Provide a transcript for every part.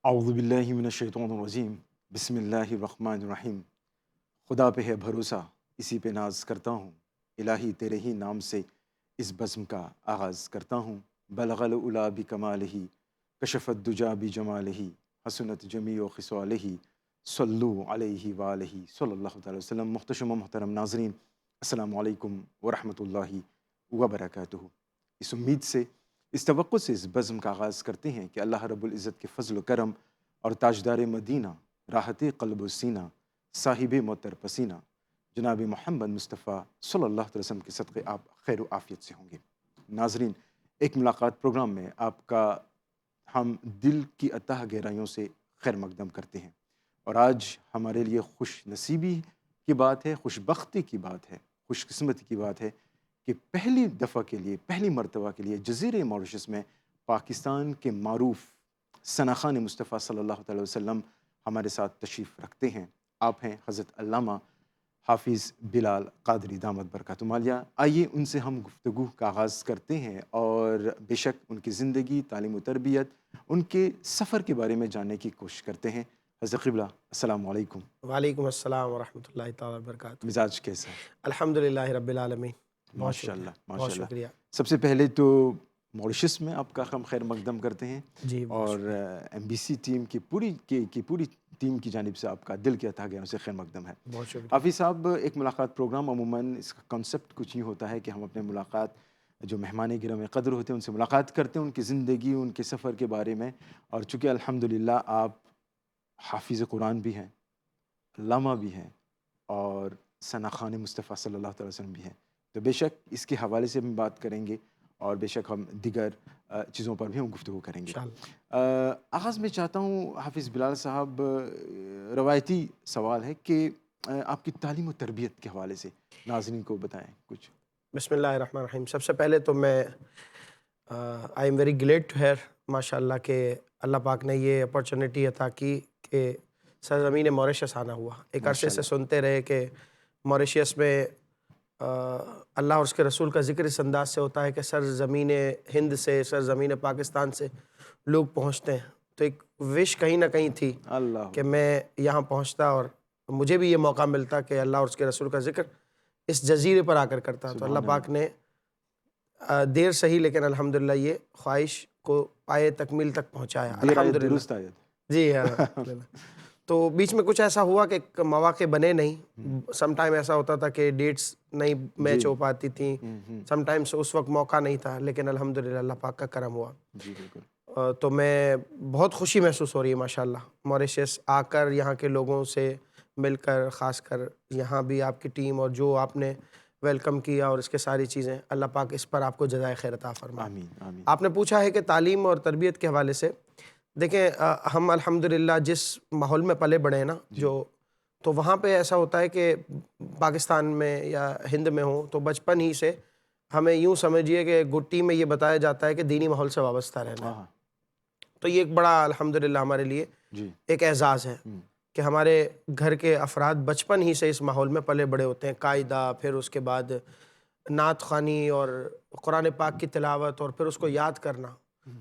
اعوذ باللہ من الشیطان الرجیم بسم اللہ الرحمن الرحیم۔ خدا پہ ہے بھروسہ، اسی پہ ناز کرتا ہوں، الہی تیرے ہی نام سے اس بزم کا آغاز کرتا ہوں۔ بلغ العلا بکمالہ، کشف الدجا بجمالہ، حسنت جمیع خصالہ، صلو علیہ وآلہ صلی اللہ تعالی وسلم۔ محتشم و محترم ناظرین، السلام علیکم ورحمۃ اللہ وبرکاتہ۔ اس امید سے، اس توقع سے اس بزم کا آغاز کرتے ہیں کہ اللہ رب العزت کے فضل و کرم اور تاجدار مدینہ، راحت قلب و سینہ، صاحب معطر پسینہ جناب محمد مصطفیٰ صلی اللہ علیہ وسلم کے صدقے آپ خیر و عافیت سے ہوں گے۔ ناظرین، ایک ملاقات پروگرام میں آپ کا ہم دل کی اتہ گہرائیوں سے خیر مقدم کرتے ہیں، اور آج ہمارے لیے خوش نصیبی کی بات ہے، خوش بختی کی بات ہے، خوش قسمتی کی بات ہے کہ پہلی دفعہ کے لیے، پہلی مرتبہ کے لیے جزیرے موریشس میں پاکستان کے معروف ثنا خان مصطفیٰ صلی اللہ تعالی وسلم ہمارے ساتھ تشریف رکھتے ہیں۔ آپ ہیں حضرت علامہ حافظ بلال قادری دامت برکاتہ عالیہ۔ آئیے ان سے ہم گفتگو کا آغاز کرتے ہیں، اور بے شک ان کی زندگی، تعلیم و تربیت، ان کے سفر کے بارے میں جاننے کی کوشش کرتے ہیں۔ حضرت قبلہ، السلام علیکم۔ وعلیکم السلام ورحمۃ اللہ تعالیٰ وبرکاتہ۔ مزاج کیسا ہے؟ الحمدللہ رب العالمین، بہت ماشاء شکریہ، اللہ، بہت ماشاء اللہ۔ شکریہ۔ سب سے پہلے تو موریشس میں آپ کا ہم خیر مقدم کرتے ہیں، جی بہت اور شکریہ، ایم بی سی ٹیم کی پوری ٹیم کی جانب سے آپ کا دل کے اتھا گہرائیوں سے خیر مقدم ہے۔ بہت شکریہ۔ حافظ صاحب، ایک ملاقات پروگرام عموماً اس کا کنسپٹ کچھ ہی ہوتا ہے کہ ہم اپنے ملاقات جو مہمان گرامی قدر ہوتے ہیں ان سے ملاقات کرتے ہیں، ان کی زندگی، ان کے سفر کے بارے میں، اور چونکہ الحمدللہ آپ حافظ قرآن بھی ہیں، علامہ بھی ہیں، اور ثنا خان مصطفیٰ صلی اللہ علیہ وسلم بھی ہیں، تو بے شک اس کے حوالے سے ہم بات کریں گے، اور بے شک ہم دیگر چیزوں پر بھی ہم گفتگو کریں گے۔ انشاءاللہ۔ آغاز میں چاہتا ہوں حافظ بلال صاحب، روایتی سوال ہے کہ آپ کی تعلیم و تربیت کے حوالے سے ناظرین کو بتائیں کچھ۔ بسم اللہ الرحمن الرحیم۔ سب سے پہلے تو میں I am very glad to hear, ماشاء اللہ کہ اللہ پاک نے یہ اپرچونٹی عطا کی کہ سرزمین موریشس آنا ہوا۔ ایک عرصے سے ماشاءاللہ، سنتے رہے کہ موریشیس میں اللہ اور اس کے رسول کا ذکر اس انداز سے ہوتا ہے کہ سرزمین ہند سے، سرزمین پاکستان سے لوگ پہنچتے ہیں، تو ایک وش کہیں نہ کہیں تھی اللہ کہ میں یہاں پہنچتا اور مجھے بھی یہ موقع ملتا کہ اللہ اور اس کے رسول کا ذکر اس جزیرے پر آ کر کرتا۔ تو اللہ سبحان پاک اللہ، نے دیر صحیح لیکن الحمدللہ یہ خواہش کو پائے تکمیل تک پہنچایا، دیر آیت الحمدللہ۔ درست آیت۔ جی ہاں، الحمدللہ۔ تو بیچ میں کچھ ایسا ہوا کہ مواقع بنے نہیں، سم ٹائم ایسا ہوتا تھا کہ ڈیٹس نہیں میچ جی، ہو پاتی تھیں، سم ٹائمس اس وقت موقع نہیں تھا، لیکن الحمدللہ اللہ پاک کا کرم ہوا۔ جی بالکل۔ تو میں بہت خوشی محسوس ہو رہی ہے ماشاءاللہ موریشیس آ کر، یہاں کے لوگوں سے مل کر، خاص کر یہاں بھی آپ کی ٹیم اور جو آپ نے ویلکم کیا اور اس کے ساری چیزیں، اللہ پاک اس پر آپ کو جزائے خیر عطا فرمائے۔ آمین آمین۔ آپ نے پوچھا ہے کہ تعلیم اور تربیت کے حوالے سے، دیکھیں ہم الحمدللہ جس ماحول میں پلے بڑھے ہیں نا، جی تو وہاں پہ ایسا ہوتا ہے کہ پاکستان میں یا ہند میں ہوں تو بچپن ہی سے ہمیں یوں سمجھیے کہ گٹی میں یہ بتایا جاتا ہے کہ دینی ماحول سے وابستہ رہنا ہے۔ ہاں، تو یہ ایک بڑا الحمدللہ ہمارے لیے جی، ایک اعزاز ہے کہ ہمارے گھر کے افراد بچپن ہی سے اس ماحول میں پلے بڑے ہوتے ہیں، قاعدہ، پھر اس کے بعد نعت خوانی اور قرآن پاک کی تلاوت، اور پھر اس کو یاد کرنا۔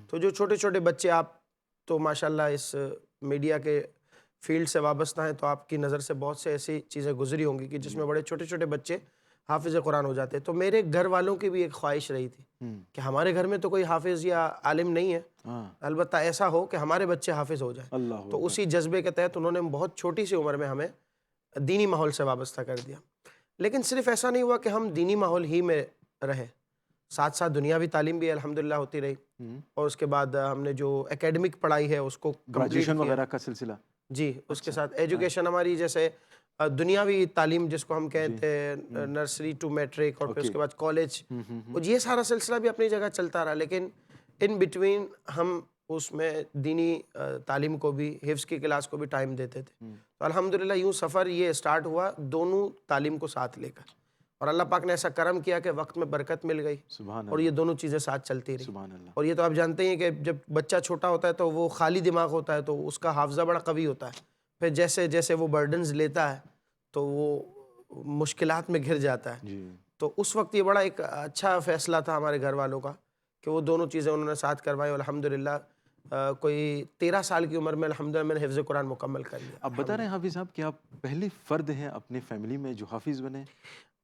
تو جو چھوٹے چھوٹے بچے، آپ تو ماشاءاللہ اس میڈیا کے فیلڈ سے وابستہ ہیں، تو آپ کی نظر سے بہت سے ایسی چیزیں گزری ہوں گی کہ جس میں بڑے چھوٹے چھوٹے بچے حافظ قرآن ہو جاتے ہیں۔ تو میرے گھر والوں کی بھی ایک خواہش رہی تھی کہ ہمارے گھر میں تو کوئی حافظ یا عالم نہیں ہے، ہاں، البتہ ایسا ہو کہ ہمارے بچے حافظ ہو جائیں۔ اللہ تو اکبر۔ اسی جذبے کے تحت انہوں نے بہت چھوٹی سی عمر میں ہمیں دینی ماحول سے وابستہ کر دیا۔ لیکن صرف ایسا نہیں ہوا کہ ہم دینی ماحول ہی میں رہے، ساتھ ساتھ دنیاوی تعلیم بھی الحمدللہ ہوتی رہی، اور اس کے بعد ہم نے جو اکیڈمک پڑھائی ہے اس کو کمپلیٹ گریجویشن کیا۔ وغیرہ کا سلسلہ؟ جی، اس کے اچھا، ساتھ ایجوکیشن ہماری جیسے دنیاوی تعلیم جس کو ہم جی، کہتے ہیں، نرسری ٹو میٹرک، اور پھر اس اوکے، کے بعد کالج، اور یہ سارا سلسلہ بھی اپنی جگہ چلتا رہا، لیکن ان بٹوین ہم اس میں دینی تعلیم کو بھی، حفظ کی کلاس کو بھی ٹائم دیتے تھے۔ تو الحمدللہ یوں سفر یہ سٹارٹ ہوا دونوں تعلیم کو ساتھ لے کر، اور اللہ پاک نے ایسا کرم کیا کہ وقت میں برکت مل گئی، سبحان اور یہ اللہ، دونوں چیزیں ساتھ چلتی رہی۔ سبحان اللہ، اور یہ تو آپ جانتے ہیں کہ جب بچہ چھوٹا ہوتا ہے تو وہ خالی دماغ ہوتا ہے، تو اس کا حافظہ بڑا قوی ہوتا ہے، پھر جیسے جیسے وہ برڈنز لیتا ہے تو وہ مشکلات میں گھر جاتا ہے۔ جی، تو اس وقت یہ بڑا ایک اچھا فیصلہ تھا ہمارے گھر والوں کا کہ وہ دونوں چیزیں انہوں نے ساتھ کروائی، اور الحمدللہ کوئی 13 سال کی عمر میں الحمدللہ میں نے حفظ قرآن مکمل کر لیا. آپ بتا رہے ہیں حافظ صاحب کہ آپ پہلے فرد ہیں اپنے فیملی میں جو حافظ بنے.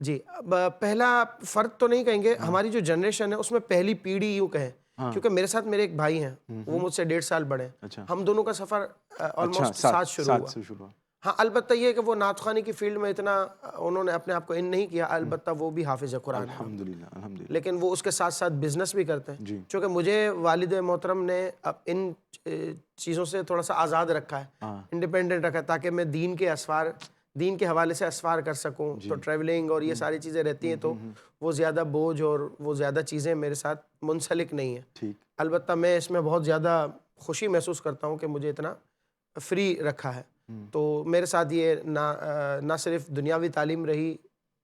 جی اب پہلا فرد تو نہیں کہیں گے, ہماری جو جنریشن ہے اس میں پہلی پیڑھی یوں کہیں, کیونکہ میرے ساتھ میرے ایک بھائی ہیں, وہ مجھ سے 1.5 سال بڑے ہیں. اچھا ہم دونوں کا سفر آلموسٹ ساتھ شروع ساتھ ہوا. سے شروع. ہاں البتہ یہ کہ وہ نعت خوانی کی فیلڈ میں اتنا انہوں نے اپنے آپ کو ان نہیں کیا, البتہ وہ بھی حافظ قرآن ہیں, الحمدللہ الحمدللہ. لیکن وہ اس کے ساتھ ساتھ بزنس بھی کرتے ہیں. جی چونکہ مجھے والد محترم نے اب ان چیزوں سے تھوڑا سا آزاد رکھا ہے, ہاں انڈیپینڈنٹ رکھا ہے, تاکہ میں دین کے حوالے سے اسفار کر سکوں. تو ٹریولنگ اور یہ ساری چیزیں رہتی ہیں تو وہ زیادہ بوجھ اور وہ زیادہ چیزیں میرے ساتھ منسلک نہیں ہیں. ٹھیک. البتہ میں اس میں بہت زیادہ خوشی محسوس کرتا ہوں کہ مجھے اتنا فری رکھا ہے. تو میرے ساتھ یہ نہ صرف دنیاوی تعلیم رہی,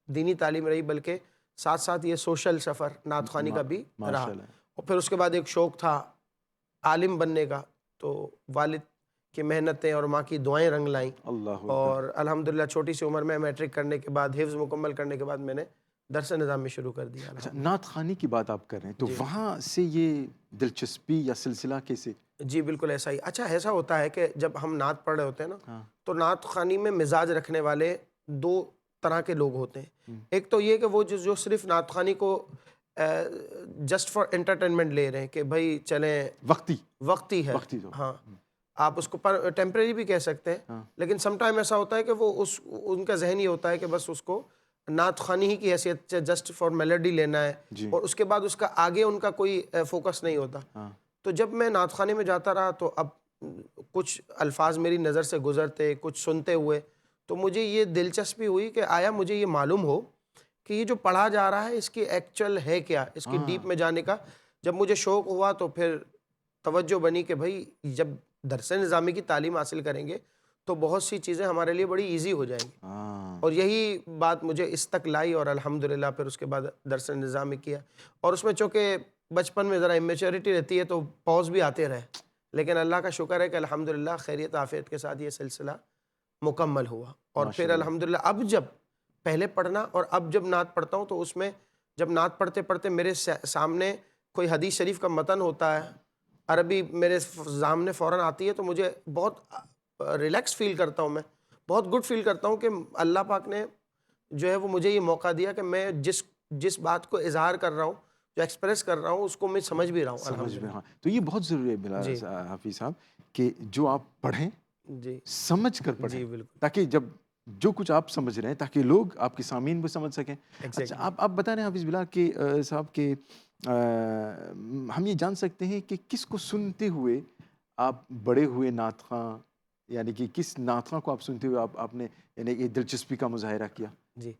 دینی تعلیم رہی, بلکہ ساتھ ساتھ یہ سوشل سفر نعت خوانی کا بھی رہا. اور پھر اس کے بعد ایک شوق تھا عالم بننے کا, تو والد کی محنتیں اور ماں کی دعائیں رنگ لائیں, اللہ. اور الحمدللہ چھوٹی سی عمر میں میٹرک کرنے کے بعد, حفظ مکمل کرنے کے بعد میں نے درس نظام میں شروع کر دیا. اچھا, نعت خوانی کی بات آپ کر رہے ہیں تو وہاں سے یہ دلچسپی یا سلسلہ کیسے؟ جی بالکل ایسا ہی. اچھا ایسا ہوتا ہے کہ جب ہم نعت پڑھ رہے ہوتے ہیں نا, تو نعت خوانی میں مزاج رکھنے والے 2 طرح کے لوگ ہوتے ہیں. ایک تو یہ کہ وہ جو صرف نعت خوانی کو جسٹ فار انٹرٹینمنٹ لے رہے ہیں کہ بھائی چلیں وقتی ہے, ہاں آپ اس کو ٹیمپریری بھی کہہ سکتے ہیں, لیکن سم ٹائم ایسا ہوتا ہے کہ وہ ان کا ذہن یہ ہوتا ہے کہ بس اس کو نعت خوانی ہی کی حیثیت سے جسٹ فار میلوڈی لینا ہے, اور اس کے بعد اس کا آگے ان کا کوئی فوکس نہیں ہوتا. تو جب میں نعت خوانی میں جاتا رہا تو اب کچھ الفاظ میری نظر سے گزرتے, کچھ سنتے ہوئے, تو مجھے یہ دلچسپی ہوئی کہ آیا مجھے یہ معلوم ہو کہ یہ جو پڑھا جا رہا ہے اس کی ایکچوئل ہے کیا, اس کی ڈیپ میں جانے کا. جب مجھے شوق ہوا تو پھر توجہ بنی کہ بھائی جب درس نظامی کی تعلیم حاصل کریں گے تو بہت سی چیزیں ہمارے لیے بڑی ایزی ہو جائیں گی. اور یہی بات مجھے اس تک لائی, اور الحمدللہ پھر اس کے بعد درس نظامی کیا. اور اس میں چونکہ بچپن میں ذرا امیچورٹی رہتی ہے تو پاز بھی آتے رہے, لیکن اللہ کا شکر ہے کہ الحمدللہ خیریت عافیت کے ساتھ یہ سلسلہ مکمل ہوا. اور پھر الحمدللہ اب جب پہلے پڑھنا اور اب جب نعت پڑھتا ہوں تو اس میں جب نعت پڑھتے پڑھتے میرے سامنے کوئی حدیث شریف کا متن ہوتا ہے, عربی میرے سامنے فوراً آتی ہے, تو مجھے بہت ریلیکس فیل کرتا ہوں, میں بہت گڈ فیل کرتا ہوں کہ اللہ پاک نے جو ہے وہ مجھے یہ موقع دیا کہ میں جس بات کو اظہار کر رہا ہوں, جو ایکسپریس کر رہا ہوں, اس کو میں سمجھ بھی رہا ہوں الحمدللہ. تو یہ بہت ضروری ہے بلال حافظ صاحب کہ جو آپ پڑھیں سمجھ کر پڑھیں. جی بالکل. تاکہ جب جو کچھ آپ سمجھ رہے ہیں تاکہ لوگ آپ کے سامعین بھی سمجھ سکیں. اچھا آپ بتا رہے ہیں حافظ بلال کہ صاحب کہ ہم یہ جان سکتے ہیں کہ کس کو سنتے ہوئے آپ بڑے ہوئے نعت خواں, یعنی کہ کس نعت خواں کو آپ سنتے ہوئے آپ نے یعنی یہ دلچسپی کا مظاہرہ کیا؟ جی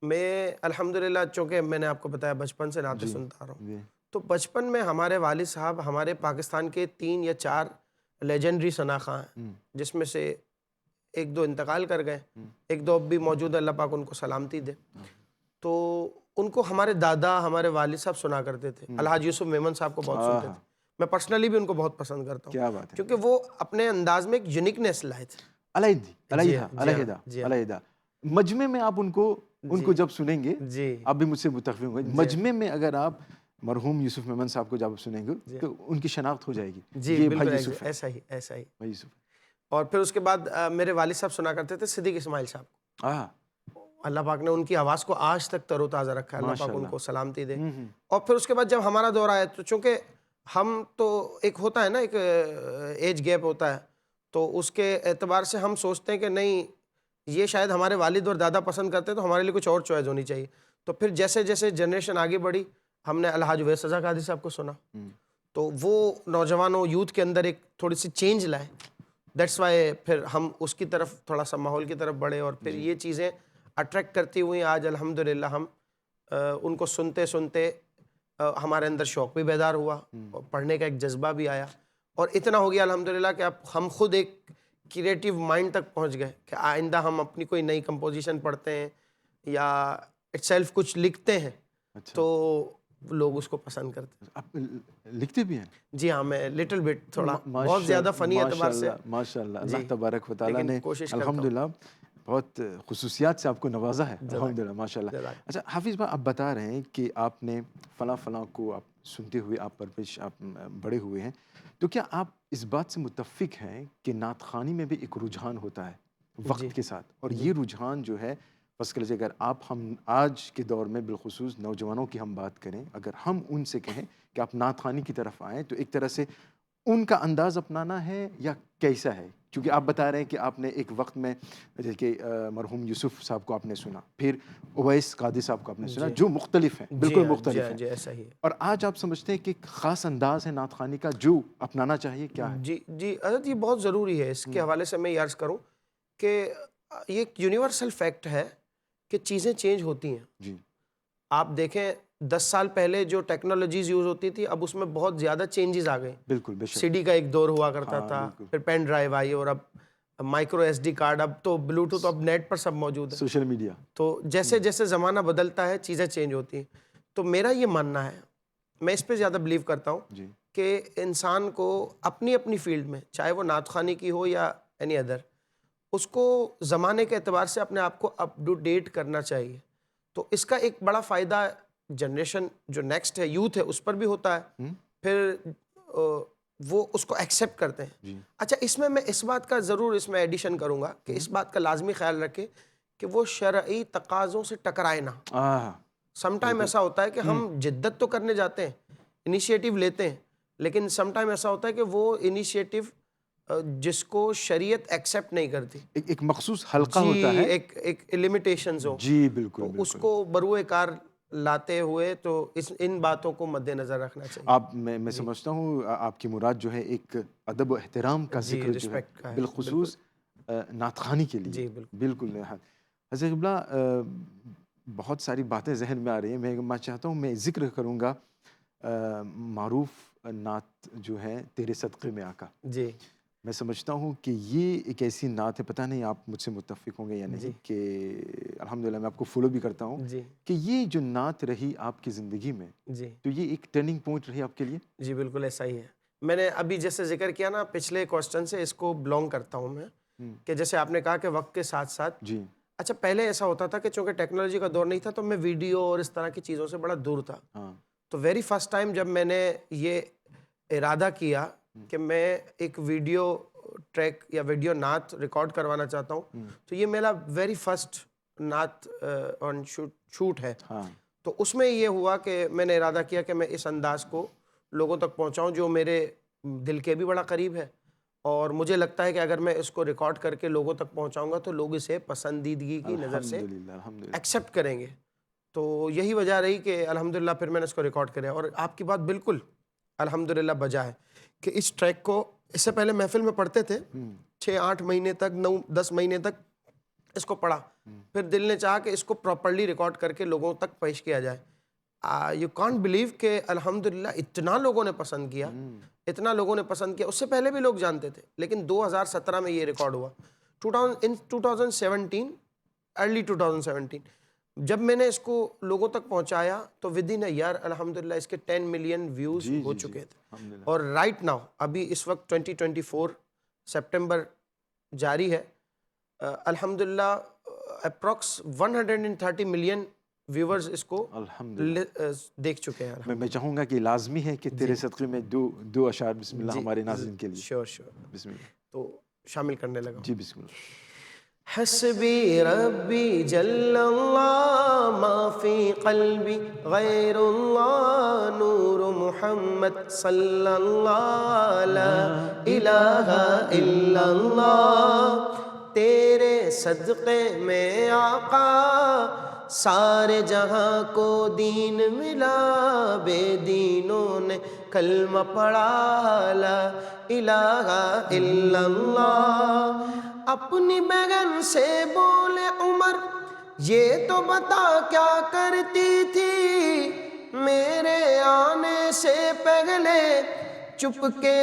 میں الحمدللہ چونکہ میں نے آپ کو بتایا بچپن سے نعتیں سنتا رہا ہوں, تو بچپن میں ہمارے والد صاحب ہمارے پاکستان کے 3 یا 4 لیجنڈری ثنا خواں ہیں, جس میں سے 1-2 انتقال کر گئے, 1-2 اب بھی موجود ہے, اللہ پاک ان کو سلامتی دے. تو ان کو ہمارے دادا ہمارے والد صاحب سنا کرتے تھے. الحاج یوسف میمن صاحب کو بہت سنتے تھے. میں پرسنلی بھی ان کو بہت پسند کرتا ہوں. کیا بات ہے, کیونکہ وہ اپنے انداز میں ایک یونیکنیس لائے تھے. علیحدہ مجمع میں آپ ان کو جب سنیں گے, آپ بھی مجھ سے متفق ہوں گے, مجمع میں اگر آپ مرحوم یوسف میمن صاحب کو جب سنیں گے تو ان کی شناخت ہو جائے گی. جی بالکل ایسا ہی بھائی یوسف. اور پھر اس کے بعد میرے والد صاحب سنا کرتے تھے صدیق اسماعیل صاحب کو. اللہ پاک نے ان کی آواز کو آج تک تر و تازہ رکھا ہے, اللہ پاک ان کو سلامتی دے. اور پھر اس کے بعد جب ہمارا دور آیا تو چونکہ ہم تو ایک ہوتا ہے نا, ایک ایج گیپ ہوتا ہے, تو اس کے اعتبار سے ہم سوچتے ہیں کہ نہیں یہ شاید ہمارے والد اور دادا پسند کرتے ہیں تو ہمارے لیے کچھ اور چوائس ہونی چاہیے. تو پھر جیسے جیسے جنریشن آگے بڑھی ہم نے الحاج اویس رضا قادری صاحب کو سنا, تو وہ نوجوانوں یوتھ کے اندر ایک تھوڑی سی چینج لائے. دیٹس وائی پھر ہم اس کی طرف تھوڑا سا ماحول کی طرف بڑھے, اور پھر یہ چیزیں اٹریکٹ کرتی ہوئی آج الحمدللہ ہم ان کو سنتے سنتے ہمارے اندر شوق بھی بیدار ہوا, اور پڑھنے کا ایک جذبہ بھی آیا, اور اتنا ہو گیا الحمدللہ کہ اب ہم خود ایک کریٹیو مائنڈ تک پہنچ گئے کہ آئندہ ہم اپنی کوئی نئی کمپوزیشن پڑھتے ہیں یا اٹ سیلف کچھ لکھتے ہیں تو لوگ اس کو پسند کرتے ہیں. آپ لکھتے بھی ہیں؟ جی ہاں, میں لٹل بٹ تھوڑا, بہت زیادہ فنی اعتبار سے ماشاء اللہ, اللہ تبارک و تعالیٰ نے الحمدللہ بہت خصوصیات سے آپ کو نوازا ہے الحمدللہ ماشاء اللہ. جزاک اچھا حافظ بھائی آپ بتا رہے ہیں کہ آپ نے فلاں فلاں کو آپ سنتے ہوئے آپ پرورش آپ بڑے ہوئے ہیں، تو کیا آپ اس بات سے متفق ہیں کہ نعت خوانی میں بھی ایک رجحان ہوتا ہے جی وقت کے ساتھ، اور جی یہ رجحان جو ہے بس کر لیجیے اگر ہم آج کے دور میں بالخصوص نوجوانوں کی ہم بات کریں، اگر ہم ان سے کہیں کہ آپ نعت خوانی کی طرف آئیں تو ایک طرح سے ان کا انداز اپنانا ہے یا کیسا ہے؟ کیونکہ آپ بتا رہے ہیں کہ آپ نے ایک وقت میں جیسے کہ مرحوم یوسف صاحب کو آپ نے سنا، پھر اویس قادری صاحب کو آپ نے سنا، جی جو مختلف ہیں، جی بالکل ہاں جی مختلف ہاں ہیں، جی ایسا ہی ہے. اور آج آپ سمجھتے ہیں کہ ایک خاص انداز ہے نعت خوانی کا جو اپنانا چاہیے، کیا ہے؟ جی جی حضرت یہ بہت ضروری ہے. اس کے حوالے سے میں یہ عرض کروں کہ یہ ایک یونیورسل فیکٹ ہے کہ چیزیں چینج ہوتی ہیں. جی آپ دیکھیں 10 سال پہلے جو ٹیکنالوجیز یوز ہوتی تھی اب اس میں بہت زیادہ چینجز آ گئے. بالکل بے سی شک. ڈی کا ایک دور ہوا کرتا ہاں تھا، بالکل. پھر پین ڈرائیو آئی، اور اب مائکرو ایس ڈی کارڈ، اب تو بلوٹوتھ، اب نیٹ پر سب موجود ہے. Social media. تو جیسے جیسے زمانہ بدلتا ہے چیزیں چینج ہوتی ہیں. تو میرا یہ ماننا ہے، میں اس پہ زیادہ بلیو کرتا ہوں جی کہ انسان کو اپنی اپنی فیلڈ میں، چاہے وہ نعت خوانی کی ہو یا اینی ادر، اس کو زمانے کے اعتبار سے اپنے آپ کو اپ ٹو ڈیٹ کرنا چاہیے. تو اس کا ایک بڑا فائدہ جنریشن جو نیکسٹ ہے، یوتھ ہے، اس پر بھی ہوتا ہے. پھر وہ اس کو ایکسیپٹ کرتے ہیں. جی اچھا اس میں اس بات کا ضرور اس میں ایڈیشن کروں گا کہ اس بات کا لازمی خیال رکھے کہ وہ شرعی تقاضوں سے ٹکرائے نہ. سم ٹائم ایسا ہوتا ہے کہ ہم جدت تو کرنے جاتے ہیں، انیشیٹو لیتے ہیں، لیکن سم ٹائم ایسا ہوتا ہے کہ وہ انیشیٹو جس کو شریعت ایکسیپٹ نہیں کرتی، ایک مخصوص حلقہ جی ہوتا ہے. ایک لمیٹیشنز ہو، جی بالکل تو اس بالکل. کو بروئے کار لاتے ہوئے تو ان باتوں کو مد نظر رکھنا چاہیے. آپ میں سمجھتا ہوں آپ کی مراد جو ہے ایک ادب و احترام کا جی ذکر جو ہے رسپیکٹ کا ہے، بالکل. بالخصوص نعت خوانی کے لیے. جی بالکل. بالکل. حضرت قبلہ بہت ساری باتیں ذہن میں آ رہی ہیں. میں چاہتا ہوں میں ذکر کروں گا معروف نعت جو ہے تیرے صدقے میں آقا. جی میں سمجھتا ہوں کہ یہ ایک ایسی نعت ہے، پتہ نہیں آپ مجھ سے متفق ہوں گے یا نہیں، جی کہ الحمدللہ میں آپ کو فالو بھی کرتا ہوں جی کہ یہ جو نعت رہی آپ کی زندگی میں جی تو یہ ایک ٹرننگ پوائنٹ رہی آپ کے لیے. جی بالکل ایسا ہی ہے. میں نے ابھی جیسے ذکر کیا نا پچھلے کوسچن سے، اس کو بلونگ کرتا ہوں میں، کہ جیسے آپ نے کہا کہ وقت کے ساتھ ساتھ، جی اچھا پہلے ایسا ہوتا تھا کہ چونکہ ٹیکنالوجی کا دور نہیں تھا تو میں ویڈیو اور اس طرح کی چیزوں سے بڑا دور تھا. ہاں تو ویری فرسٹ ٹائم جب میں نے یہ ارادہ کیا کہ میں ایک ویڈیو ٹریک یا ویڈیو نعت ریکارڈ کروانا چاہتا ہوں، تو یہ میرا ویری فرسٹ نعت آن شوٹ ہے. ہاں تو اس میں یہ ہوا کہ میں نے ارادہ کیا کہ میں اس انداز کو لوگوں تک پہنچاؤں جو میرے دل کے بھی بڑا قریب ہے، اور مجھے لگتا ہے کہ اگر میں اس کو ریکارڈ کر کے لوگوں تک پہنچاؤں گا تو لوگ اسے پسندیدگی کی نظر سے الحمدللہ الحمدللہ. ایکسیپٹ کریں گے. تو یہی وجہ رہی کہ الحمدللہ پھر میں نے اس کو ریکارڈ کریا. اور آپ کی بات بالکل الحمدللہ بجا ہے کہ اس ٹریک کو اس سے پہلے محفل میں پڑھتے تھے 6-8 مہینے تک، 9-10 مہینے تک اس کو پڑھا. پھر دل نے چاہا کہ اس کو پراپرلی ریکارڈ کر کے لوگوں تک پیش کیا جائے. یو کانٹ بلیو کہ الحمدللہ اتنا لوگوں نے پسند کیا، اتنا لوگوں نے پسند کیا. اس سے پہلے بھی لوگ جانتے تھے، لیکن 2017 میں یہ ریکارڈ ہوا. 2017 ارلی 2017 جب میں نے اس کو لوگوں تک پہنچایا تو ود ان اے ایئر الحمدللہ اس کے 10 ملین ویوز ہو چکے تھے. الحمدللہ. اور رائٹ ناؤ ابھی اس وقت 2024 سپٹمبر جاری ہے، الحمدللہ اپروکس 130 ملین ویورز اس کو الحمدللہ دیکھ چکے ہیں. میں چاہوں گا کہ لازمی ہے کہ تیرے صدقے میں دو اشعار بسم اللہ جی ہمارے ناظرین کے لیے. شیور بسم اللہ. تو شامل کرنے لگا. جی بسم اللہ. حسبی ربی جل اللہ ما فی قلبی غیر اللہ نور محمد صلی اللہ لا الہ الا اللہ. تیرے صدقے میں آقا سارے جہاں کو دین ملا، بے دینوں نے کلمہ پڑھا لا الہ الا اللہ. اپنی بہن سے بولے عمر یہ تو بتا کیا کرتی تھی، میرے آنے سے پہلے چپ کے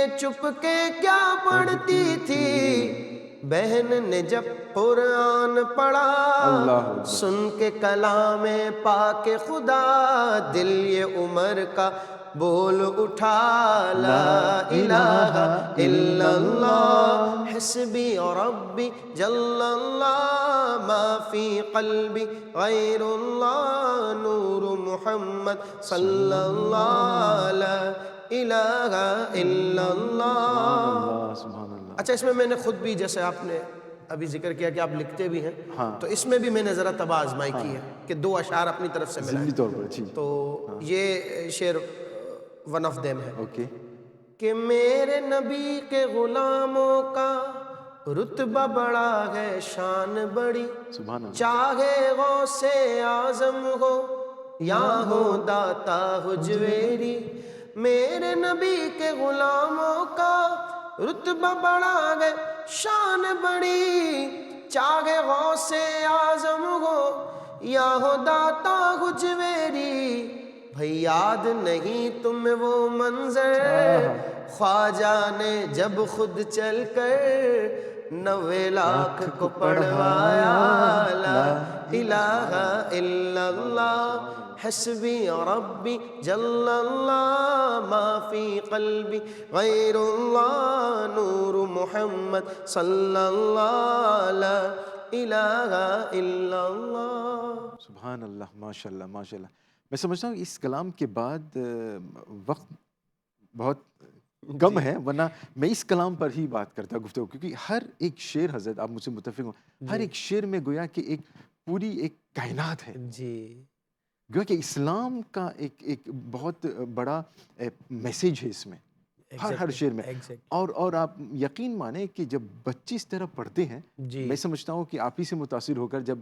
کیا پڑھتی تھی. بہن نے جب قرآن پڑھا سن کے کلام پاک خدا، دل یہ عمر کا بول اٹھا لا الہ الا اللہ حسبی ربی جل اللہ ما فی قلبی غیر اللہ نور محمد صلی اللہ لا الہ الا اللہ. سبحان اللہ. اچھا اس میں نے خود بھی جیسے آپ نے ابھی ذکر کیا کہ آپ لکھتے بھی ہیں تو اس میں بھی میں نے ذرا طبع آزمائی کی ہے کہ 2 اشعار اپنی طرف سے ملائے ضمنی طور پر. جی. تو یہ شعر ون آف دیم ہے اوکے. کہ میرے نبی کے غلاموں کا رتبہ بڑا ہے شان بڑی سبحان اللہ. چاہے غوث اعظم ہو یا ہو داتا حجویری میرے نبی کے غلاموں کا رتبہ بڑا ہے شان بڑی چاہے غوث اعظم ہو یا ہو داتا حجویری بھئی یاد نہیں تمہیں وہ منظر خواجہ نے جب خود چل کر 90 لاکھ کو پڑھوایا لا الہ الا اللہ حسبی ربی جل اللہ ما فی قلبی غیر اللہ نور محمد صلی اللہ لا الہ الا اللہ. سبحان اللہ. ماشاء اللہ ماشاء اللہ. میں سمجھتا ہوں اس کلام کے بعد وقت بہت کم ہے ورنہ میں اس کلام پر ہی بات کرتا گفتگو کیونکہ ہر ایک شعر حضرت آپ مجھ سے متفق ہوں ہر ایک شعر میں گویا کہ ایک پوری ایک کائنات ہے. جی گویا کہ اسلام کا ایک بہت بڑا میسیج ہے اس میں ہر شعر میں. اور آپ یقین مانیں کہ جب بچے اس طرح پڑھتے ہیں میں سمجھتا ہوں کہ آپ ہی سے متاثر ہو کر جب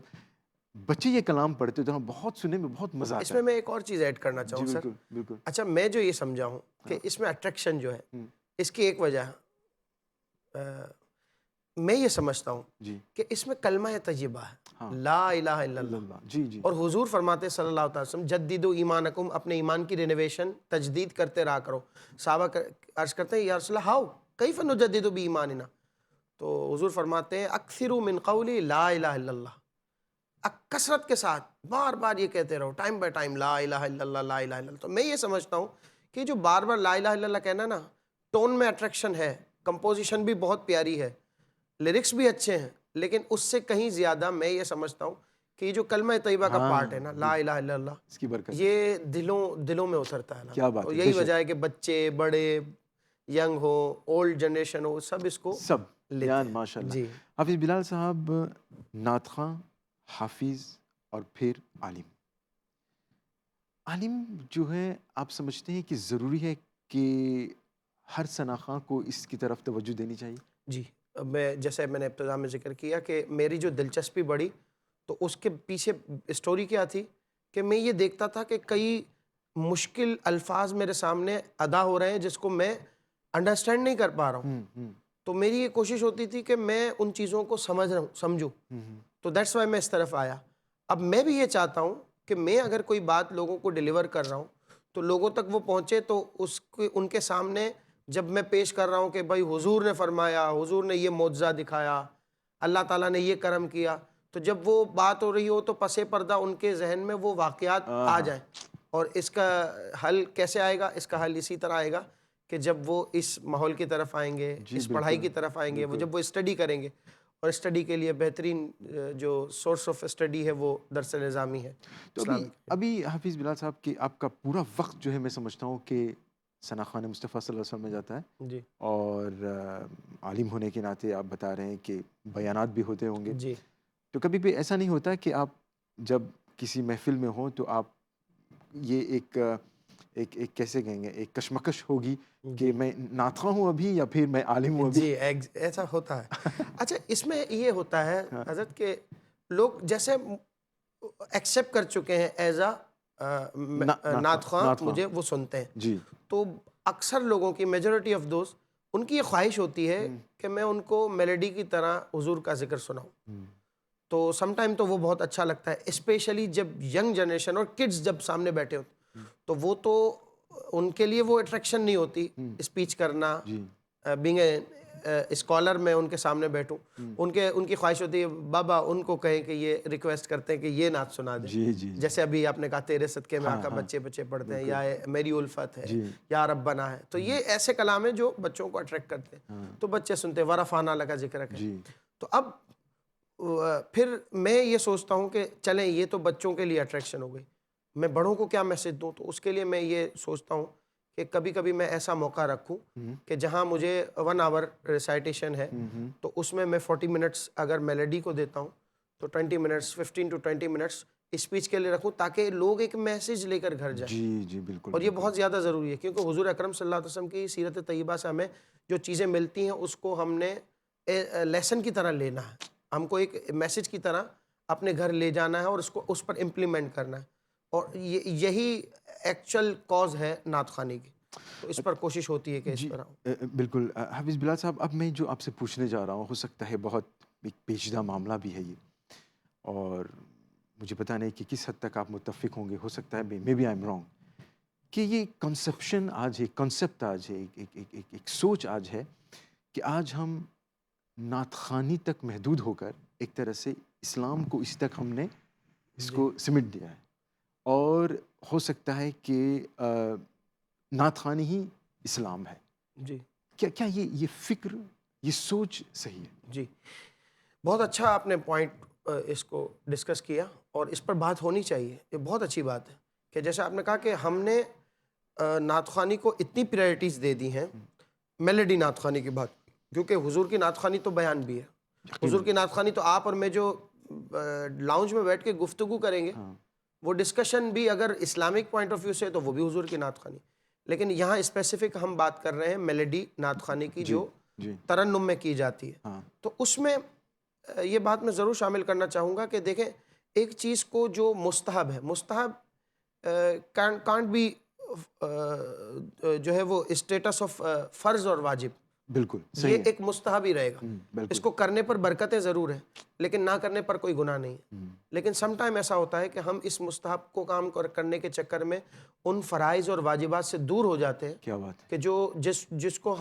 بچے یہ کلام پڑھتے تو بہت سننے میں بہت مزہ آتا ہے. اس میں میں ایک اور چیز ایڈ کرنا چاہوں سر. بالکل. اچھا میں جو یہ سمجھا ہوں کہ اس میں اٹریکشن جو ہے اس کی ایک وجہ میں یہ سمجھتا ہوں کہ اس میں کلمہ طیبہ ہے لا الہ الا اللہ. اور حضور فرماتے صلی اللہ علیہ وسلم جددوا ایمانکم اپنے ایمان کی رینویشن تجدید کرتے رہا کرو. صحابہ عرض کرتے ہیں یا رسول اللہ ہاؤ کیف نجدد بایماننا تو حضور فرماتے ہیں اکثروا من قولی لا الہ الا اللہ کثرت کے ساتھ بار بار یہ کہتے رہو ٹائم بائی ٹائم لا الہ الا اللہ لا الہ الا اللہ. تو میں یہ سمجھتا ہوں کہ جو بار بار لا الہ الا اللہ کہنا نا ٹون میں اٹریکشن ہے کمپوزیشن بھی بہت پیاری ہے لیرکس بھی اچھے ہیں لیکن اس سے کہیں زیادہ میں یہ سمجھتا ہوں کہ یہ جو کلمہ طیبہ کا پارٹ ہے نا لا الہ الا اللہ اس کی برکت یہ دلوں میں اترتا ہے نا. کیا بات اور ہے. یہی وجہ ہے کہ بچے بڑے ینگ ہو اولڈ جنریشن ہو سب اس کو لیتے ہیں. ماشاء اللہ. حافظ بلال صاحب نعت خواں حافظ اور پھر عالم جو ہے آپ سمجھتے ہیں کہ ضروری ہے کہ ہر ثنا خواں کو اس کی طرف توجہ دینی چاہیے؟ جی میں جیسے میں نے ابتدا میں ذکر کیا کہ میری جو دلچسپی بڑھی تو اس کے پیچھے اسٹوری کیا تھی کہ میں یہ دیکھتا تھا کہ کئی مشکل الفاظ میرے سامنے ادا ہو رہے ہیں جس کو میں انڈرسٹینڈ نہیں کر پا رہا ہوں. تو میری یہ کوشش ہوتی تھی کہ میں ان چیزوں کو سمجھوں. تو دیٹس وائی میں اس طرف آیا. اب میں بھی یہ چاہتا ہوں کہ میں اگر کوئی بات لوگوں کو ڈیلیور کر رہا ہوں تو لوگوں تک وہ پہنچے تو ان کے سامنے جب میں پیش کر رہا ہوں کہ بھائی حضور نے فرمایا حضور نے یہ معجزہ دکھایا اللہ تعالیٰ نے یہ کرم کیا تو جب وہ بات ہو رہی ہو تو پس پردہ ان کے ذہن میں وہ واقعات آ جائیں. اور اس کا حل کیسے آئے گا؟ اس کا حل اسی طرح آئے گا کہ جب وہ اس ماحول کی طرف آئیں گے اس پڑھائی کی طرف آئیں گے جب وہ اسٹڈی کریں گے اور اسٹڈی کے لیے بہترین جو سورس آف اسٹڈی ہے وہ درس نظامی ہے. تو ابھی حافظ بلال صاحب کہ آپ کا پورا وقت جو ہے میں سمجھتا ہوں کہ ثنا خان مصطفیٰ صلی اللہ علیہ وسلم میں جاتا ہے جی اور عالم ہونے کے ناطے آپ بتا رہے ہیں کہ بیانات بھی ہوتے ہوں گے. جی تو کبھی بھی ایسا نہیں ہوتا کہ آپ جب کسی محفل میں ہوں تو آپ یہ ایک کیسے کہیں گے ایک کشمکش ہوگی کہ میں نعت خواں ہوں ابھی یا پھر میں عالم ہوں ابھی؟ جی ایسا ہوتا ہے. اچھا اس میں یہ ہوتا ہے حضرت کہ لوگ جیسے ایکسیپٹ کر چکے ہیں ایز نعت خواں مجھے وہ سنتے ہیں جی تو اکثر لوگوں کی میجورٹی آف دوست ان کی یہ خواہش ہوتی ہے کہ میں ان کو میلڈی کی طرح حضور کا ذکر سناؤں. تو سم ٹائم تو وہ بہت اچھا لگتا ہے اسپیشلی جب ینگ جنریشن اور کڈز جب سامنے بیٹھے ہوتے تو وہ تو ان کے لیے وہ اٹریکشن نہیں ہوتی اسپیچ کرنا بینگ اے اسکالر میں ان کے سامنے بیٹھوں، ان کی خواہش ہوتی ہے بابا ان کو کہیں کہ یہ ریکویسٹ کرتے ہیں کہ یہ نعت سنا دیں، جی جی جیسے ابھی آپ نے کہا تیرے صدقے میں آقا بچے بچے پڑھتے ہیں، یا میری الفت ہے، یا ربنا ہے، تو یہ ایسے کلام ہیں جو بچوں کو اٹریکٹ کرتے ہیں، تو بچے سنتے ہیں، ورفعنا لک ذکرک ہے۔ تو اب پھر میں یہ سوچتا ہوں کہ چلیں یہ تو بچوں کے لیے اٹریکشن ہو گئی، میں بڑوں کو کیا میسج دوں؟ تو اس کے لیے میں یہ سوچتا ہوں کہ کبھی کبھی میں ایسا موقع رکھوں کہ جہاں مجھے 1 آور ریسائٹیشن ہے تو اس میں 40 منٹس اگر میلڈی کو دیتا ہوں تو 20 منٹس 15 to 20 منٹس اسپیچ کے لیے رکھوں، تاکہ لوگ ایک میسج لے کر گھر جائیں۔ جی جی بالکل، اور یہ بہت زیادہ ضروری ہے، کیونکہ حضور اکرم صلی اللہ علیہ وسلم کی سیرت طیبہ سے ہمیں جو چیزیں ملتی ہیں اس کو ہم نے لیسن کی طرح لینا ہے، ہم کو ایک میسج کی طرح اپنے گھر لے جانا ہے اور اس پر امپلیمنٹ کرنا ہے، اور یہی ایکچوئل کاز ہے نعت خوانی کی، تو اس پر کوشش ہوتی ہے کہ اس طرح ہو۔ بالکل حافظ بلال صاحب، اب میں جو آپ سے پوچھنے جا رہا ہوں ہو سکتا ہے بہت ایک پیچیدہ معاملہ بھی ہے یہ، اور مجھے پتہ نہیں کہ کس حد تک آپ متفق ہوں گے، ہو سکتا ہے maybe I am wrong, کہ یہ کنسیپشن آج ہے، کنسیپٹ آج ہے، ایک سوچ آج ہے کہ آج ہم نعت خوانی تک محدود ہو کر ایک طرح سے اسلام کو اس تک ہم نے اس کو سمٹ دیا ہے، اور ہو سکتا ہے کہ نعت خوانی ہی اسلام ہے۔ جی کیا یہ فکر، یہ سوچ صحیح ہے؟ جی، بہت اچھا آپ نے پوائنٹ اس کو ڈسکس کیا، اور اس پر بات ہونی چاہیے، یہ بہت اچھی بات ہے کہ جیسے آپ نے کہا کہ ہم نے نعت خوانی کو اتنی پرائرٹیز دے دی ہیں، میلڈی نعت خوانی کی بات، کیونکہ حضور کی نعت خوانی تو بیان بھی ہے، حضور کی نعت خوانی تو آپ اور میں جو لاؤنج میں بیٹھ کے گفتگو کریں گے وہ ڈسکشن بھی اگر اسلامک پوائنٹ آف ویو سے ہے تو وہ بھی حضور کی نعت خوانی، لیکن یہاں اسپیسیفک ہم بات کر رہے ہیں میلڈی نعت خوانی کی جو ترنم میں کی جاتی ہے، تو اس میں یہ بات میں ضرور شامل کرنا چاہوں گا کہ دیکھیں ایک چیز کو جو مستحب ہے، مستحب کانٹ بی جو ہے وہ اسٹیٹس آف فرض اور واجب، بالکل یہ صحیح ہے، ایک مستحب ہی رہے گا، بالکل اس کو کرنے پر برکتیں ضرور ہیں لیکن نہ کرنے پر کوئی گناہ نہیں ہے، لیکن سم ٹائم ایسا ہوتا ہے کہ ہم اس مستحب کو کام کرنے کے چکر میں ان فرائض اور واجبات سے دور ہو جاتے ہیں کیا بات ہے، کہ جو جس کو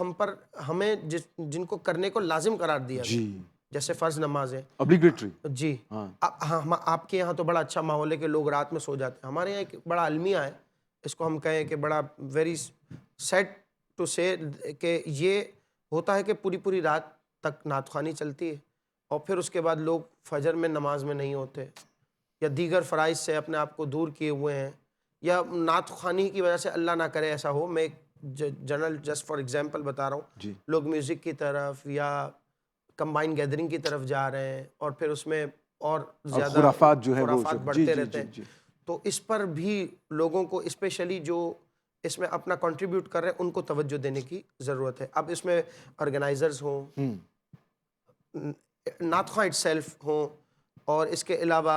ہمیں جن کو کرنے کو لازم قرار دیا گیا، جی جیسے فرض نماز ہے، obligatory، جی آپ کے یہاں تو بڑا اچھا ماحول ہے کہ لوگ رات میں سو جاتے ہیں، ہمارے یہاں ایک بڑا المیہ ہے، اس کو ہم کہیں کہ بڑا ویری سیڈ ٹو سے کہ یہ ہوتا ہے کہ پوری رات تک نعت خوانی چلتی ہے، اور پھر اس کے بعد لوگ فجر میں نماز میں نہیں ہوتے، یا دیگر فرائض سے اپنے آپ کو دور کیے ہوئے ہیں، یا نعت خوانی کی وجہ سے اللہ نہ کرے ایسا ہو، میں جنرل جسٹ فار ایگزامپل بتا رہا ہوں، لوگ میوزک کی طرف یا کمبائن گیدرنگ کی طرف جا رہے ہیں، اور پھر اس میں اور زیادہ خرافات جو ہے وہ بڑھتے رہتے ہیں، تو اس پر بھی لوگوں کو اسپیشلی جو اس میں اپنا کنٹریبیوٹ کر رہے ہیں ان کو توجہ دینے کی ضرورت ہے۔ اب اس میں آرگنائزرز ہوں، نعت خواں اٹ سیلف ہوں، اور اس کے علاوہ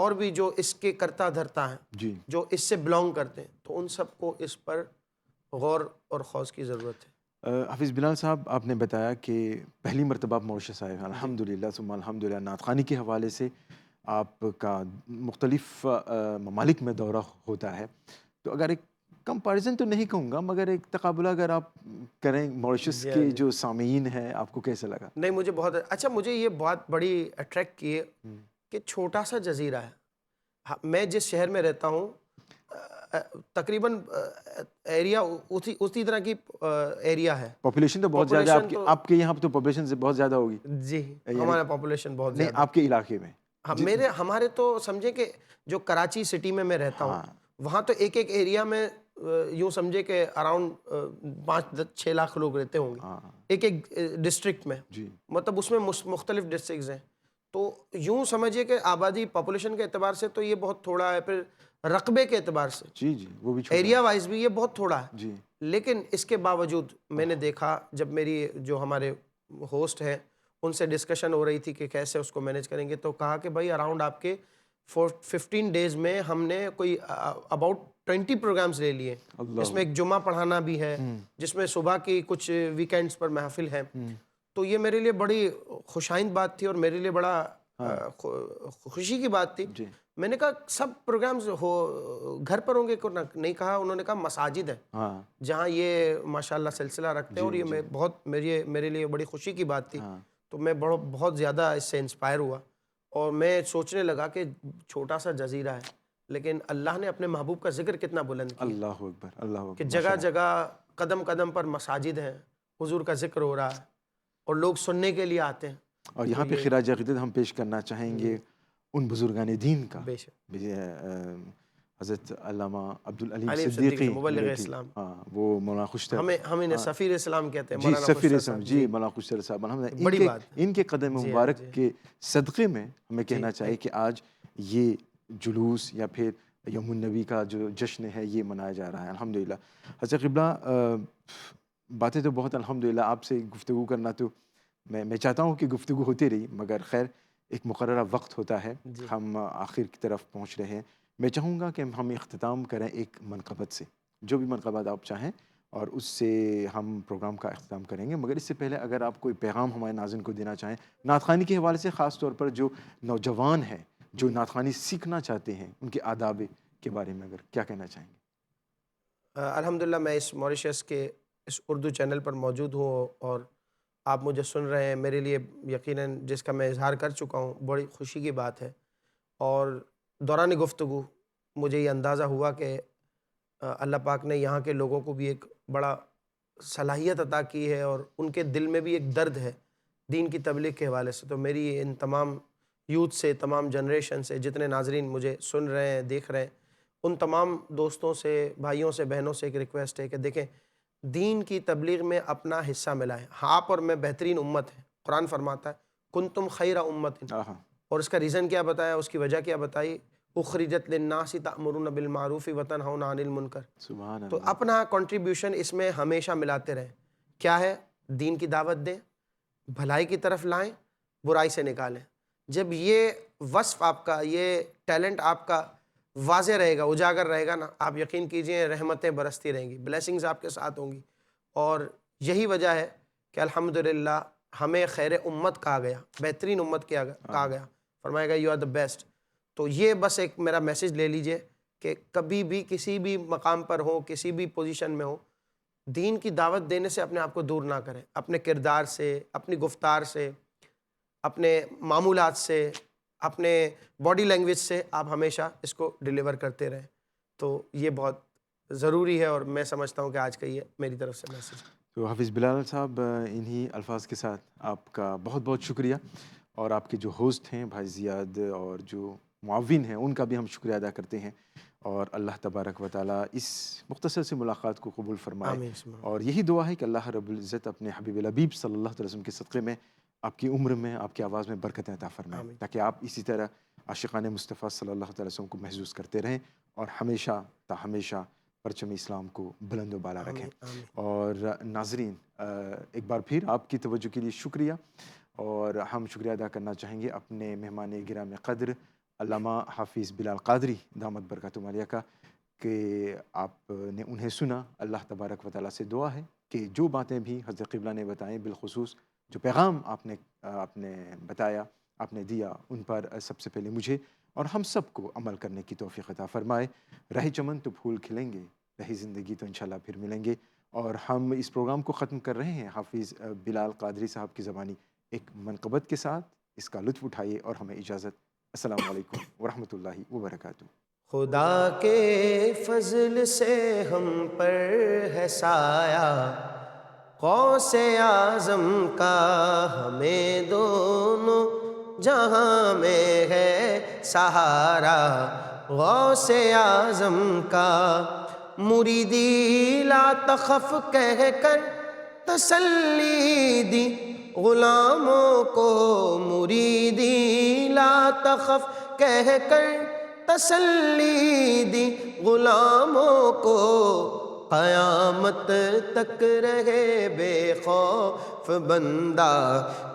اور بھی جو اس کے کرتا دھرتا ہیں جو اس سے بلانگ کرتے ہیں، تو ان سب کو اس پر غور اور خوض کی ضرورت ہے۔ حافظ بلال صاحب، آپ نے بتایا کہ پہلی مرتبہ آپ ماریشس آئے، الحمدللہ ثم الحمدللہ، نعت خوانی کے حوالے سے آپ کا مختلف ممالک میں دورہ ہوتا ہے، تو اگر ایک کمپیریزن تو نہیں کہوں گا مگر ایک تقابلہ اگر آپ کریں ماریشس کے جو سامعین ہیں، آپ کو کیسے لگا؟ نہیں، مجھے بہت اچھا، مجھے یہ بہت بڑی اٹریکٹ کیے کہ چھوٹا سا جزیرہ ہے، میں جس شہر میں رہتا ہوں تقریباً ایریا اسی طرح کی ایریا ہے، پاپولیشن تو بہت زیادہ آپ کے یہاں تو پاپولیشن سے بہت زیادہ ہوگی؟ جی، ہمارا پاپولیشن بہت زیادہ، نہیں آپ کے علاقے میں؟ ہمارے تو سمجھے کہ جو کراچی سٹی میں رہتا ہوں وہاں تو ایک ایریا میں یوں سمجھے کہ اراؤنڈ 5-6 لاکھ لوگ رہتے ہوں گے ایک ڈسٹرکٹ میں، مطلب اس میں مختلف ڈسٹرکٹس ہیں، تو یوں سمجھے کہ آبادی پاپولیشن کے اعتبار سے تو یہ بہت تھوڑا ہے، پھر رقبے کے اعتبار سے وہ بھی ایریا وائز بھی یہ بہت تھوڑا ہے، لیکن اس کے باوجود میں نے دیکھا جب میری جو ہمارے ہوسٹ ہیں ان سے ڈسکشن ہو رہی تھی کہ کیسے اس کو مینیج کریں گے، تو کہا کہ بھائی اراؤنڈ آپ کے 15 ڈیز میں ہم نے کوئی اباؤٹ 20 پروگرامز لے لیے، اس میں ایک جمعہ پڑھانا بھی ہے، جس میں صبح کی کچھ ویکینڈز پر محفل ہے، تو یہ میرے لیے بڑی خوشائند بات تھی اور میرے لیے بڑا خوشی کی بات تھی۔ میں نے کہا سب پروگرامز گھر پر ہوں گے؟ نہیں کہا، انہوں نے کہا مساجد ہے ہاں جہاں یہ ماشاءاللہ سلسلہ رکھتے ہیں، اور یہ میں بہت میرے لیے بڑی خوشی کی بات تھی. تو میں بہت زیادہ اس سے انسپائر ہوا، اور میں سوچنے لگا کہ چھوٹا سا جزیرہ ہے لیکن اللہ نے اپنے محبوب کا ذکر کتنا بلند کیا، اللہ اکبر، اللہ اکبر، کہ جگہ جگہ قدم قدم پر مساجد ہیں، حضور کا ذکر ہو رہا ہے اور لوگ سننے کے لیے آتے ہیں. اور یہاں پہ خراج عقیدت ہم پیش کرنا چاہیں گے ان بزرگان دین کا، بے شک حضرت علامہ عبدالعلیم علیم صدیقی مبلغ میرٹھی، اسلام، ہاں وہ مولانا خوشتر، ہم انہیں سفیر اسلام کہتے ہیں، جی مولانا سفیر خوشتر اسلام، صاحب. جی مولانا خوشتر صاحب، الحمدللہ بڑی بات ہے. ان کے قدم جی مبارک کے صدقے میں ہمیں جی کہنا چاہیے کہ آج یہ جلوس یا پھر یوم النبی کا جو جشن ہے یہ منایا جا رہا ہے الحمدللہ. حضرت قبلہ باتیں تو بہت الحمدللہ، آپ سے گفتگو کرنا تو میں چاہتا ہوں کہ گفتگو ہوتی رہی، مگر خیر ایک مقررہ وقت ہوتا ہے، ہم آخر کی طرف پہنچ رہے ہیں. میں چاہوں گا کہ ہم اختتام کریں ایک منقبت سے، جو بھی منقبت آپ چاہیں، اور اس سے ہم پروگرام کا اختتام کریں گے. مگر اس سے پہلے اگر آپ کوئی پیغام ہمارے ناظرین کو دینا چاہیں نعت خوانی کے حوالے سے، خاص طور پر جو نوجوان ہیں جو نعت خوانی سیکھنا چاہتے ہیں، ان کے آداب کے بارے میں اگر کیا کہنا چاہیں گے؟ الحمدللہ میں اس موریشس کے اس اردو چینل پر موجود ہوں اور آپ مجھے سن رہے ہیں، میرے لیے یقیناً جس کا میں اظہار کر چکا ہوں بڑی خوشی کی بات ہے. اور دوران گفتگو مجھے یہ اندازہ ہوا کہ اللہ پاک نے یہاں کے لوگوں کو بھی ایک بڑا صلاحیت عطا کی ہے، اور ان کے دل میں بھی ایک درد ہے دین کی تبلیغ کے حوالے سے. تو میری ان تمام یوتھ سے، تمام جنریشن سے، جتنے ناظرین مجھے سن رہے ہیں، دیکھ رہے ہیں، ان تمام دوستوں سے، بھائیوں سے، بہنوں سے ایک ریکویسٹ ہے کہ دیکھیں دین کی تبلیغ میں اپنا حصہ ملائیں. آپ اور میں بہترین امت ہیں. قرآن فرماتا ہے کنتم خیر امت، اور اس کا ریزن کیا بتایا، اس کی وجہ کیا بتائی، اخرجت للناس تأمرون بالمعروف وتنہون عن المنکر. سبحان تو اللہ. اپنا کنٹریبیوشن اس میں ہمیشہ ملاتے رہیں. کیا ہے؟ دین کی دعوت دیں، بھلائی کی طرف لائیں، برائی سے نکالیں. جب یہ وصف آپ کا، یہ ٹیلنٹ آپ کا واضح رہے گا، اجاگر رہے گا نا، آپ یقین کیجئے رحمتیں برستی رہیں گی، بلیسنگز آپ کے ساتھ ہوں گی. اور یہی وجہ ہے کہ الحمدللہ ہمیں خیر امت کہا گیا، بہترین امت کہا گیا، فرمایا گیا یو آر دا بیسٹ. تو یہ بس ایک میرا میسیج لے لیجئے کہ کبھی بھی کسی بھی مقام پر ہو، کسی بھی پوزیشن میں ہو، دین کی دعوت دینے سے اپنے آپ کو دور نہ کریں. اپنے کردار سے، اپنی گفتار سے، اپنے معمولات سے، اپنے باڈی لینگویج سے آپ ہمیشہ اس کو ڈیلیور کرتے رہیں. تو یہ بہت ضروری ہے، اور میں سمجھتا ہوں کہ آج کا یہ میری طرف سے میسیج. تو حافظ بلال صاحب، انہی الفاظ کے ساتھ آپ کا بہت بہت شکریہ، اور آپ کے جو ہوسٹ ہیں بھائی زیاد اور جو معاون ہیں ان کا بھی ہم شکریہ ادا کرتے ہیں. اور اللہ تبارک و تعالیٰ اس مختصر سی ملاقات کو قبول فرمائے. آمین. اور یہی دعا ہے کہ اللہ رب العزت اپنے حبیب الحبیب صلی اللہ علیہ وسلم کے صدقے میں آپ کی عمر میں، آپ کی آواز میں برکتیں عطا فرمائیں، آمین. تاکہ آپ اسی طرح عاشقان مصطفیٰ صلی اللہ علیہ وسلم کو محظوظ کرتے رہیں، اور ہمیشہ تا ہمیشہ پرچم اسلام کو بلند و بالا رکھیں. آمین. اور ناظرین، ایک بار پھر آپ کی توجہ کے لیے شکریہ، اور ہم شکریہ ادا کرنا چاہیں گے اپنے مہمان گرامی قدر علامہ حافظ بلال قادری دامت برکاتہم عالیہ کا، کہ آپ نے انہیں سنا. اللہ تبارک و تعالیٰ سے دعا ہے کہ جو باتیں بھی حضرت قبلہ نے بتائیں، بالخصوص جو پیغام آپ نے بتایا، آپ نے دیا، ان پر سب سے پہلے مجھے اور ہم سب کو عمل کرنے کی توفیق عطا فرمائے. رہے چمن تو پھول کھلیں گے، رہی زندگی تو انشاءاللہ پھر ملیں گے. اور ہم اس پروگرام کو ختم کر رہے ہیں حافظ بلال قادری صاحب کی زبانی ایک منقبت کے ساتھ. اس کا لطف اٹھائیے اور ہمیں اجازت. السلام علیکم ورحمۃ اللہ وبرکاتہ. خدا کے فضل سے ہم پر ہے سایہ، غوث اعظم کا ہمیں دونوں جہاں میں ہے سہارا. غوث اعظم کا مریدی لا تخف کہہ کر تسلی دی غلاموں کو، مریدی لا تخف کہہ کر تسلی دی غلاموں کو. قیامت تک رہے بے خوف بندہ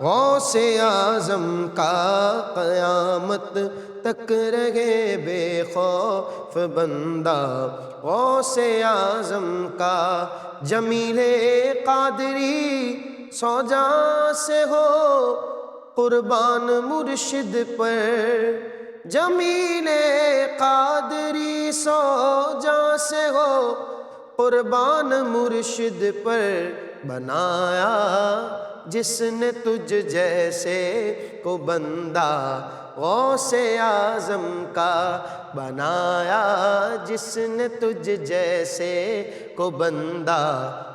غوث اعظم کا، قیامت تک رہے بے خوف بندہ غوث اعظم کا. جمیل قادری سو جاں سے ہو قربان مرشد پر، جمیل قادری سو جاں سے ہو قربان مرشد پر بنایا، جس نے تجھ جیسے کو بندہ غوث اعظم کا بنایا، جس نے تجھ جیسے کو بندہ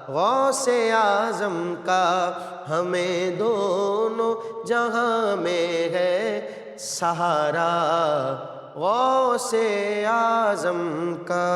غوث اعظم کا، ہمیں دونوں جہاں میں ہے سہارا غوث اعظم کا۔